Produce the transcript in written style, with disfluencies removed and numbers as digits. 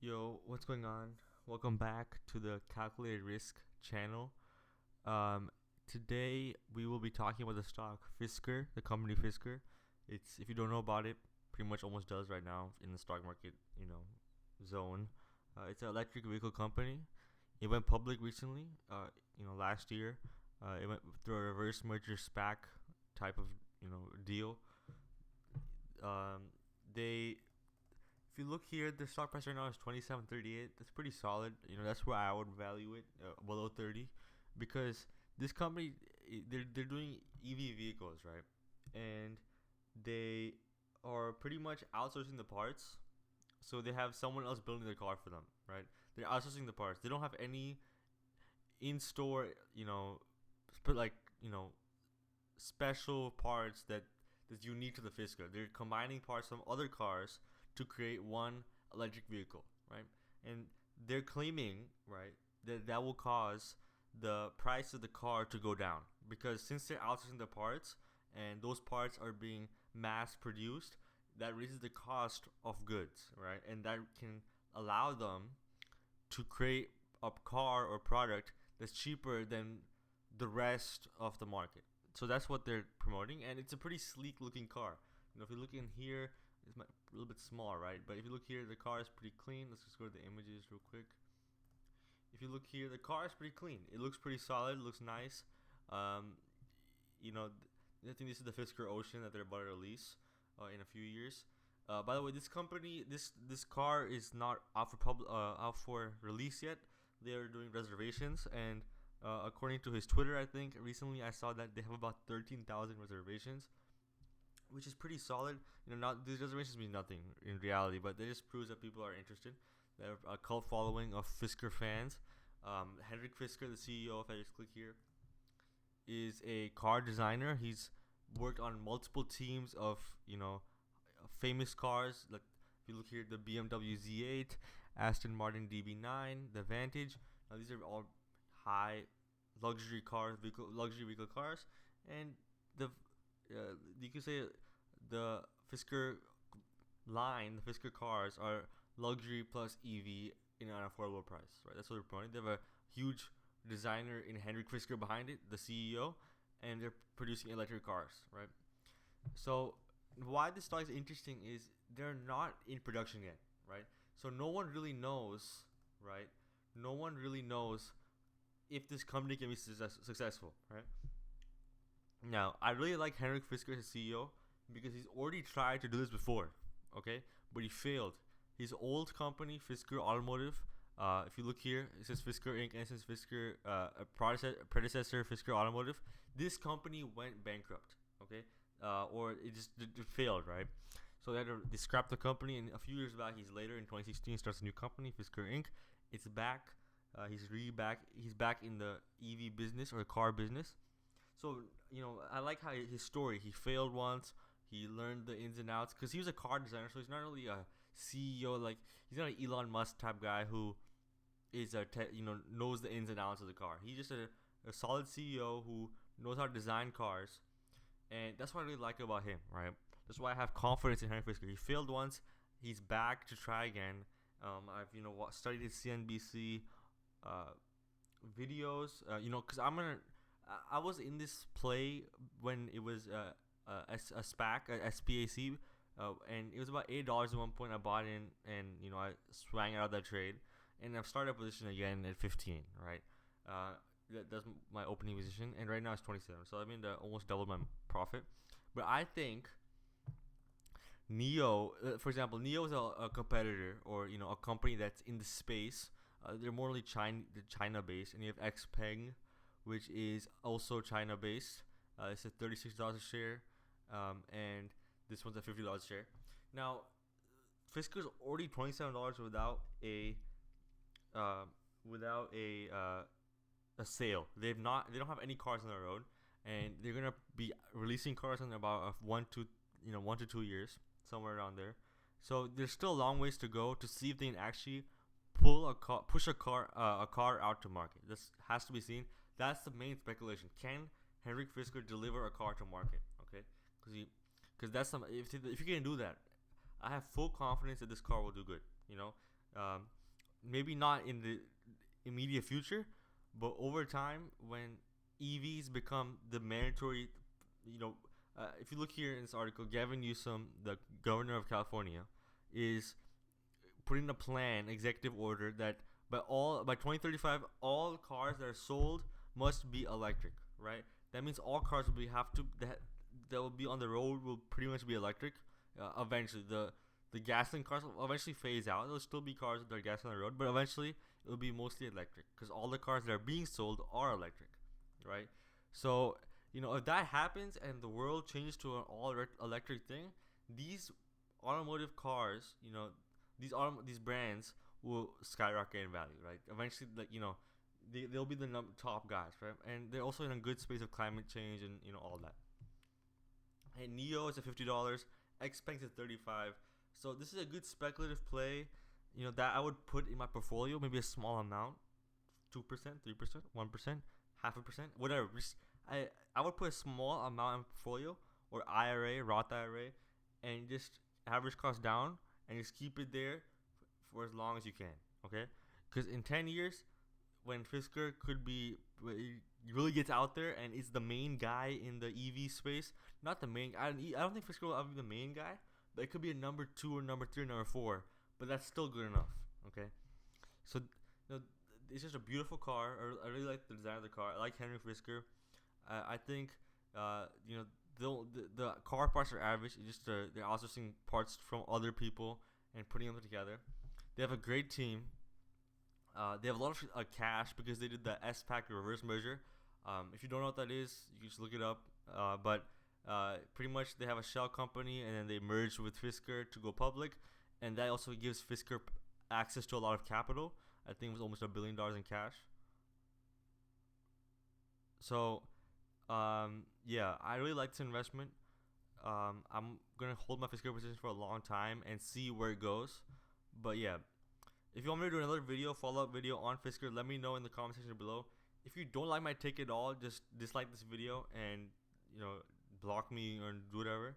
Yo, what's going on? Welcome back to the Calculated Risk channel. Um, Today we will be talking about the stock Fisker, the company Fisker. It's if you don't know about it, pretty much almost does right now in the stock market, zone. It's an electric vehicle company. It went public recently. Last year. It went through a reverse merger SPAC type of deal. Um, they If you look here, the stock price right now is 27.38. That's pretty solid. That's where I would value it below 30, because this company they're doing EV vehicles, right? And they are pretty much outsourcing the parts. So they have someone else building their car for them, right? They're outsourcing the parts. They don't have any in-store, sp- like you know, special parts that's unique to the Fisker. They're combining parts from other cars to create one electric vehicle, right? And they're claiming, right, that will cause the price of the car to go down, because since they're outsourcing the parts and those parts are being mass produced, that raises the cost of goods, right? And that can allow them to create a car or product that's cheaper than the rest of the market. So that's what they're promoting, and it's a pretty sleek looking car. If you look in here, it's a little bit small, right? But if you look here, the car is pretty clean. Let's just go to the images real quick. If you look here, the car is pretty clean. It looks pretty solid. It looks nice. Um, I think this is the Fisker Ocean that they're about to release in a few years. By the way, this company, this car is not out for release yet. They are doing reservations, and according to his Twitter, I think recently I saw that they have about 13,000 reservations, which is pretty solid. Not these reservations mean nothing in reality, but they just proves that people are interested. They have a cult following of Fisker fans. Henrik Fisker, the CEO, if I just click here, is a car designer. He's worked on multiple teams of famous cars. Like if you look here, the BMW Z8, Aston Martin DB9, the Vantage. Now these are all high luxury vehicle cars, and the you could say the Fisker line, the Fisker cars are luxury plus EV in an affordable price, right? That's what they're promoting. They have a huge designer in Henrik Fisker behind it, the CEO, and they're producing electric cars, right? So why this stock is interesting is they're not in production yet, right? So no one really knows, right? No one really knows if this company can be successful, right? Now, I really like Henrik Fisker as CEO because he's already tried to do this before, okay? But he failed. His old company, Fisker Automotive, if you look here, it says Fisker Inc. and it says Fisker, predecessor Fisker Automotive. This company went bankrupt, okay? Or it failed, right? So they scrapped the company, and a few years back, in 2016, starts a new company, Fisker Inc. It's back. He's back in the EV business or the car business. So I like how his story. He failed once. He learned the ins and outs because he was a car designer. So he's not really a CEO. Like he's not an Elon Musk type guy who is knows the ins and outs of the car. He's just a solid CEO who knows how to design cars, and that's what I really like about him. Right. That's why I have confidence in Henry Fisker. He failed once. He's back to try again. I've studied his CNBC videos. Because I was in this play when it was a SPAC, a SPAC, and it was about $8 at one point. I bought in, and I swang out of that trade, and I've started a position again at 15. Right, that's my opening position, and right now it's 27. So I mean, almost doubled my profit. But I think Neo, for example, Neo is a competitor or a company that's in the space. They're more like China based, and you have XPeng, which is also China based. It's at $36 a share, and this one's at $50 a share. Now, Fisker's already $27 without a sale. They don't have any cars on the road, and they're gonna be releasing cars in about 1 to 2 years, somewhere around there. So there's still a long ways to go to see if they can actually push a car out to market. This has to be seen. That's the main speculation. Can Henrik Fisker deliver a car to market? Okay, because if you can do that, I have full confidence that this car will do good. maybe not in the immediate future, but over time when EVs become the mandatory, you know, if you look here in this article, Gavin Newsom, the governor of California, is putting a plan, executive order, that by 2035, all cars that are sold must be electric. Right? That means all cars that will be on the road will pretty much be electric. Eventually, the gasoline cars will eventually phase out. There'll still be cars that are gasoline on the road, but eventually it will be mostly electric because all the cars that are being sold are electric, right? So if that happens and the world changes to an all electric thing, these automotive cars, these brands will skyrocket in value, right? Eventually, they'll be the top guys, right? And they're also in a good space of climate change and all that. And Neo is at $50, Xpeng is 35. So this is a good speculative play, that I would put in my portfolio, maybe a small amount, 2%, 3%, 1%, half a percent, whatever. I would put a small amount in my portfolio or IRA, Roth IRA, and just average cost down and just keep it there for as long as you can, okay? Because in 10 years, when Fisker really gets out there and is the main guy in the EV space, not the main. I don't think Fisker will ever be the main guy, but it could be a number 2 or number 3 or number 4. But that's still good enough. Okay, so it's just a beautiful car. I really like the design of the car. I like Henry Fisker. I think the car parts are average. It's just they're outsourcing parts from other people and putting them together. They have a great team. They have a lot of cash because they did the S-Pack reverse merger. If you don't know what that is, you can just look it up. But pretty much they have a shell company and then they merged with Fisker to go public. And that also gives Fisker access to a lot of capital. I think it was almost $1 billion in cash. So, yeah, I really like this investment. I'm going to hold my Fisker position for a long time and see where it goes. But yeah, if you want me to do another video, follow-up video on Fisker, let me know in the comment section below. If you don't like my take at all, just dislike this video and, block me or do whatever.